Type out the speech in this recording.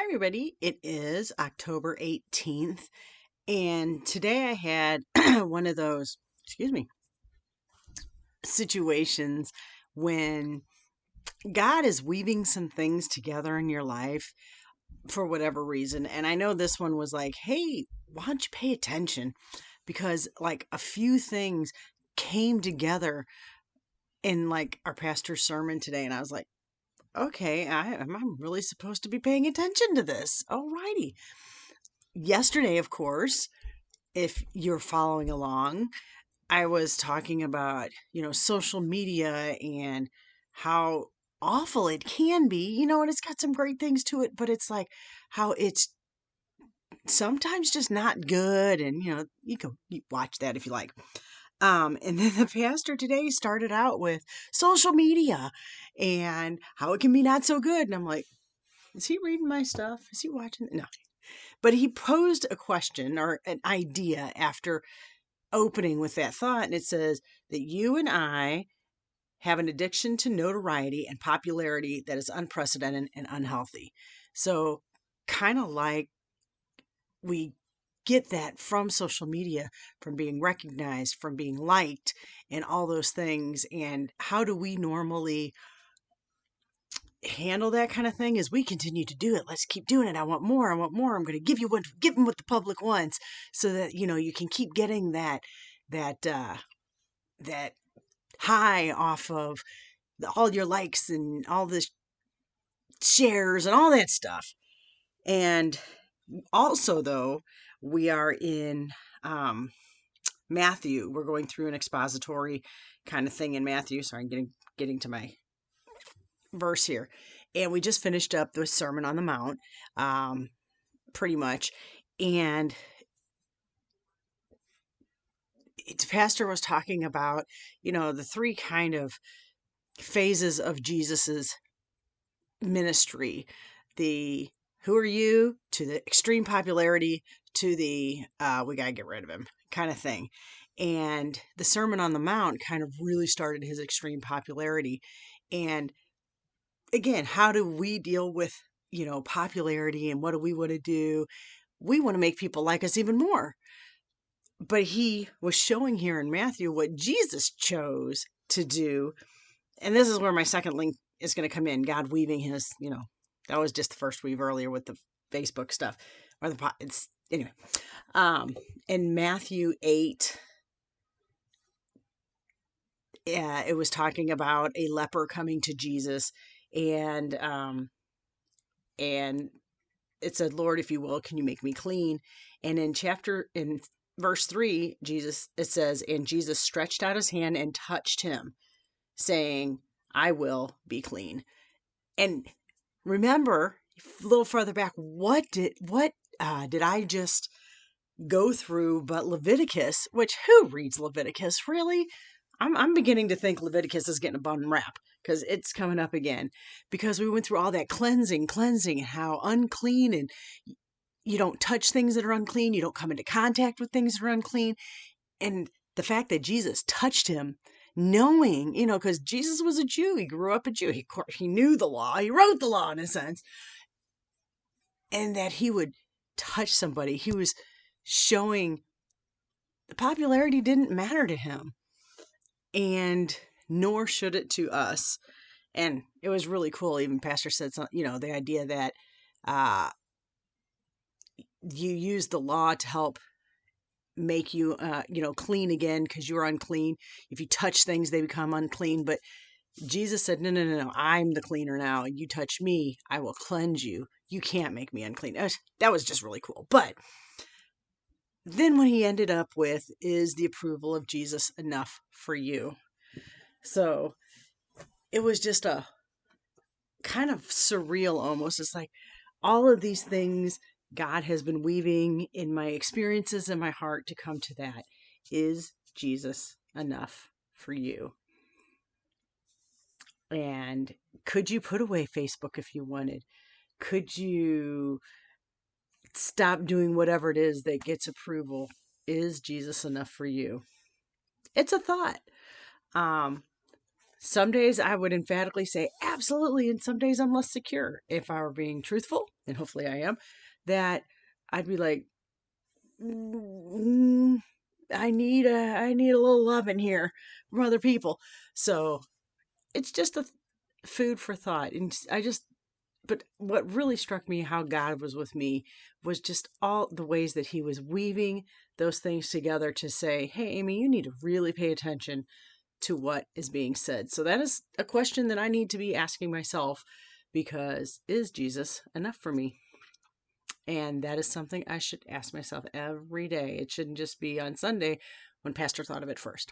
Hi, everybody. It is October 18th, and today I had one of those, excuse me, situations when God is weaving some things together in your life for whatever reason. And I know this one was like, hey, why don't you pay attention? Because, like, a few things came together in, like, our pastor's sermon today, and I was like, okay, I'm really supposed to be paying attention to this. Alrighty. Yesterday, of course, if you're following along, I was talking about, social media and how awful it can be, and it's got some great things to it, but it's like how it's sometimes just not good. And, you can watch that if you like. And then the pastor today started out with social media and how it can be not so good. And I'm like, is he reading my stuff? Is he watching? No. But he posed a question or an idea after opening with that thought, and it says that you and I have an addiction to notoriety and popularity that is unprecedented and unhealthy. So, kind of like we get that from social media, from being recognized, from being liked, and all those things. And how do we normally handle that kind of thing as we continue to do it? Let's keep doing it. I want more. I want more. I'm going to give them what the public wants, so that you can keep getting that that high off of all your likes and all the shares and all that stuff. And also, though, we are in um, Matthew. We're going through an expository kind of thing in Matthew. Sorry, I'm getting to my verse here. And we just finished up the Sermon on the Mount, pretty much. And the pastor was talking about, the three kind of phases of Jesus's ministry. The who are you, to the extreme popularity, to the we got to get rid of him kind of thing. And the Sermon on the Mount kind of really started his extreme popularity. And again, how do we deal with, popularity, and what do we want to do? We want to make people like us even more. But he was showing here in Matthew what Jesus chose to do. And this is where my second link is going to come in. God weaving his, that was just the first weave earlier with the Facebook stuff or it's anyway. In Matthew 8, it was talking about a leper coming to Jesus, and and it said, Lord, if you will, can you make me clean? And in verse 3, it says, and Jesus stretched out his hand and touched him, saying, I will be clean. And remember, a little further back, what did I just go through but Leviticus? Which, who reads Leviticus, really? I'm beginning to think Leviticus is getting a bum rap because it's coming up again, because we went through all that cleansing, and how unclean, and you don't touch things that are unclean, you don't come into contact with things that are unclean. And the fact that Jesus touched him, knowing, because Jesus was a Jew, he grew up a Jew, he knew the law, he wrote the law in a sense, and that he would touch somebody, he was showing the popularity didn't matter to him, and nor should it to us. And it was really cool. Even Pastor said something, the idea that uh, you use the law to help make you, clean again because you're unclean. If you touch things, they become unclean. But Jesus said, no, no, no, no, I'm the cleaner now. You touch me, I will cleanse you. You can't make me unclean. That was just really cool. But then what he ended up with is the approval of Jesus enough for you. So it was just a kind of surreal almost. It's like all of these things God has been weaving in my experiences in my heart to come to that. Is Jesus enough for you? And could you put away Facebook if you wanted? Could you stop doing whatever it is that gets approval? Is Jesus enough for you? It's a thought. Um, Some days I would emphatically say absolutely, and some days I'm less secure. If I were being truthful, and hopefully I am, that I'd be like, "Mm, I need a little love in here from other people." So it's just a food for thought. And but what really struck me how God was with me was just all the ways that he was weaving those things together to say, hey, Amy, you need to really pay attention to what is being said. So that is a question that I need to be asking myself, because is Jesus enough for me? And that is something I should ask myself every day. It shouldn't just be on Sunday when Pastor thought of it first.